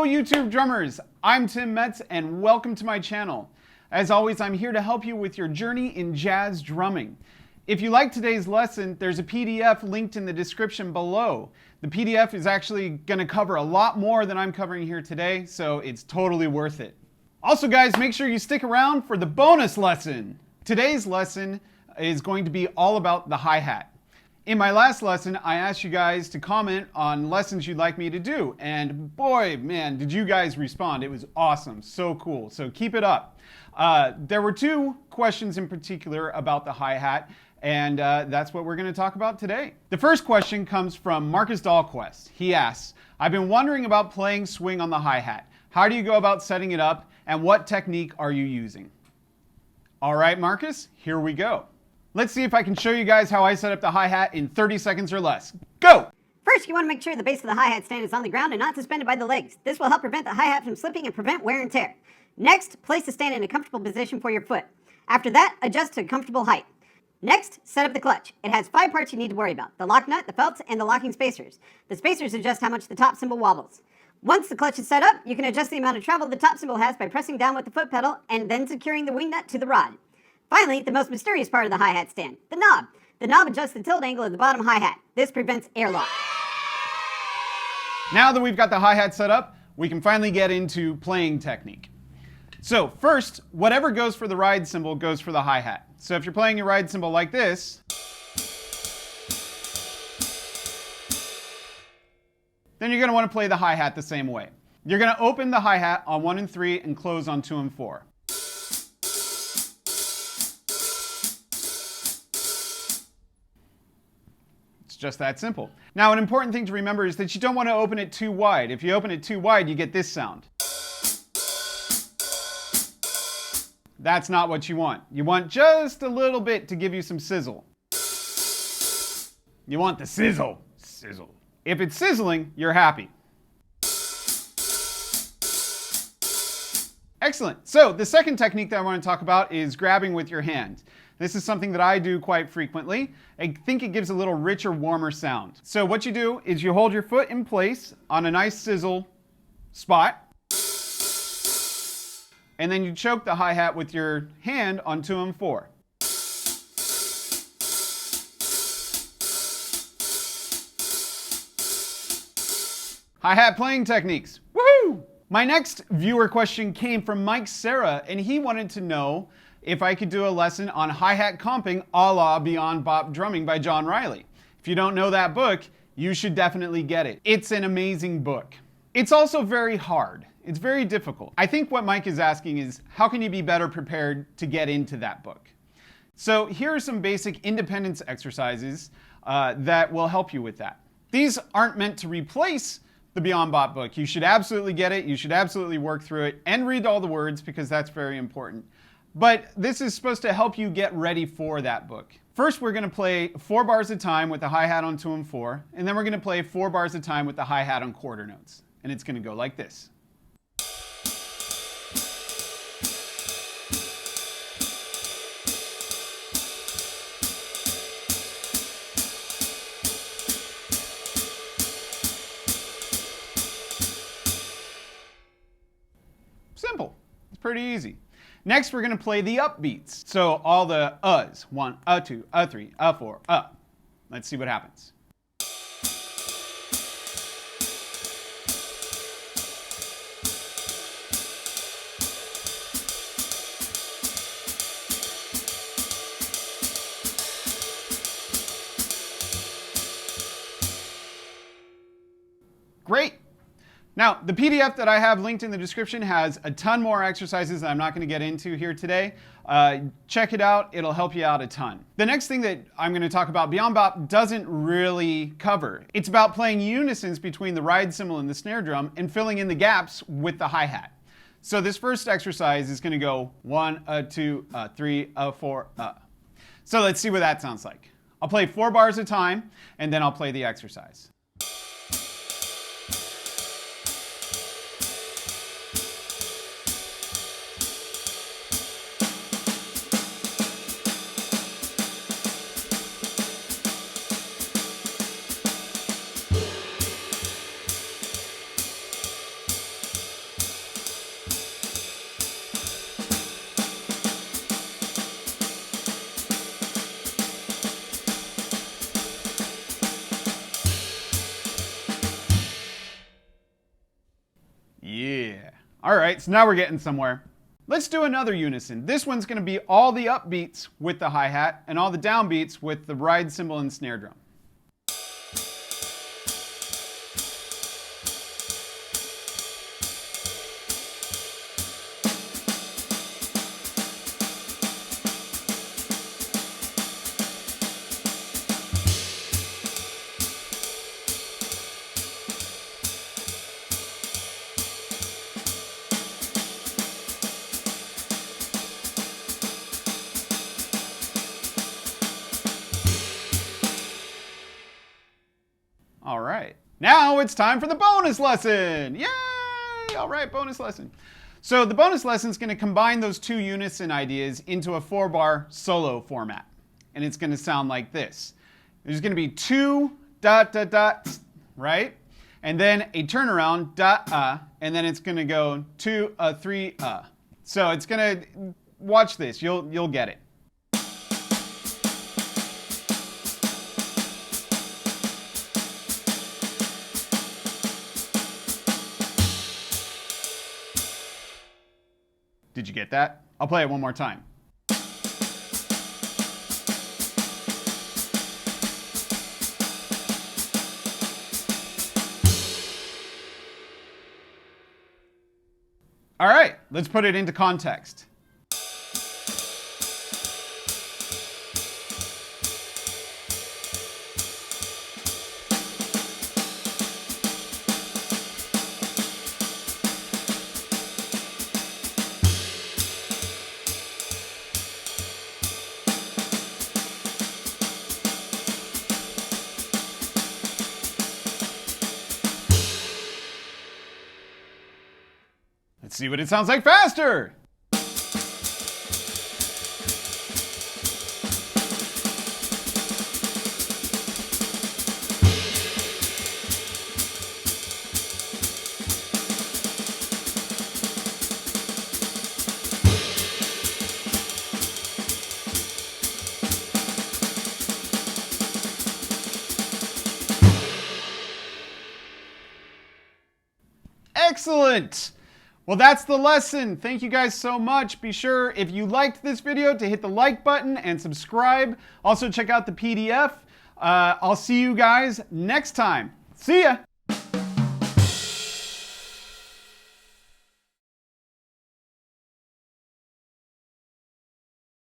Hello YouTube drummers, I'm Tim Metz and welcome to my channel. As always, I'm here to help you with your journey in jazz drumming. If you like today's lesson, there's a PDF linked in the description below. The PDF is actually going to cover a lot more than I'm covering here today, so it's totally worth it. Also guys, make sure you stick around for the bonus lesson. Today's lesson is going to be all about the hi-hat. In my last lesson, I asked you guys to comment on lessons you'd like me to do, and boy, man, did you guys respond. It was awesome, so cool, so keep it up. There were two questions in particular about the hi-hat, and that's what we're going to talk about today. The first question comes from Marcus Dahlquist. He asks, I've been wondering about playing swing on the hi-hat. How do you go about setting it up, and what technique are you using? All right, Marcus, here we go. Let's see if I can show you guys how I set up the hi-hat in 30 seconds or less. Go! First, you want to make sure the base of the hi-hat stand is on the ground and not suspended by the legs. This will help prevent the hi-hat from slipping and prevent wear and tear. Next, place the stand in a comfortable position for your foot. After that, adjust to a comfortable height. Next, set up the clutch. It has 5 parts you need to worry about: the lock nut, the felts, and the locking spacers. The spacers adjust how much the top cymbal wobbles. Once the clutch is set up, you can adjust the amount of travel the top cymbal has by pressing down with the foot pedal and then securing the wing nut to the rod. Finally, the most mysterious part of the hi-hat stand, the knob. The knob adjusts the tilt angle of the bottom hi-hat. This prevents airlock. Now that we've got the hi-hat set up, we can finally get into playing technique. So first, whatever goes for the ride cymbal goes for the hi-hat. So if you're playing your ride cymbal like this, then you're going to want to play the hi-hat the same way. You're going to open the hi-hat on 1 and 3 and close on 2 and 4. Just that simple. Now, an important thing to remember is that you don't want to open it too wide. If you open it too wide, you get this sound. That's not what you want. You want just a little bit to give you some sizzle. You want the sizzle. Sizzle. If it's sizzling, you're happy. Excellent. So the second technique that I want to talk about is grabbing with your hand. This is something that I do quite frequently. I think it gives a little richer, warmer sound. So what you do is you hold your foot in place on a nice sizzle spot, and then you choke the hi-hat with your hand on 2 and 4. Hi-hat playing techniques. Woohoo! My next viewer question came from Mike Serra, and he wanted to know if I could do a lesson on hi-hat comping a la Beyond Bop Drumming by John Riley. If you don't know that book, you should definitely get it. It's an amazing book. It's also very hard. It's very difficult. I think what Mike is asking is, how can you be better prepared to get into that book? So here are some basic independence exercises that will help you with that. These aren't meant to replace the Beyond Bop book. You should absolutely get it. You should absolutely work through it and read all the words because that's very important. But this is supposed to help you get ready for that book. First, we're going to play 4 bars at a time with the hi-hat on 2 and 4, and then we're going to play 4 bars at a time with the hi-hat on quarter notes. And it's going to go like this. Simple. It's pretty easy. Next, we're going to play the upbeats. So all the uhs. 1, 2, 3, 4, Let's see what happens. Great. Now, the PDF that I have linked in the description has a ton more exercises that I'm not going to get into here today. Check it out. It'll help you out a ton. The next thing that I'm going to talk about, Beyond Bop doesn't really cover. It's about playing unisons between the ride cymbal and the snare drum and filling in the gaps with the hi-hat. So this first exercise is going to go 1, 2, 3, 4, So let's see what that sounds like. I'll play 4 bars at a time, and then I'll play the exercise. Yeah. All right, so now we're getting somewhere. Let's do another unison. This one's going to be all the upbeats with the hi-hat and all the downbeats with the ride cymbal and snare drum. All right, now it's time for the bonus lesson. Yay! All right, bonus lesson. So the bonus lesson is going to combine those two unison ideas into a 4-bar solo format. And it's going to sound like this. There's going to be 2 dot dot dots, right? And then a turnaround dot and then it's going to go 2 3 So it's going to, watch this, you'll get it. Did you get that? I'll play it one more time. All right, let's put it into context. Let's see what it sounds like faster. Excellent. Well, that's the lesson. Thank you guys so much. Be sure, if you liked this video, to hit the like button and subscribe. Also, check out the PDF. I'll see you guys next time. See ya!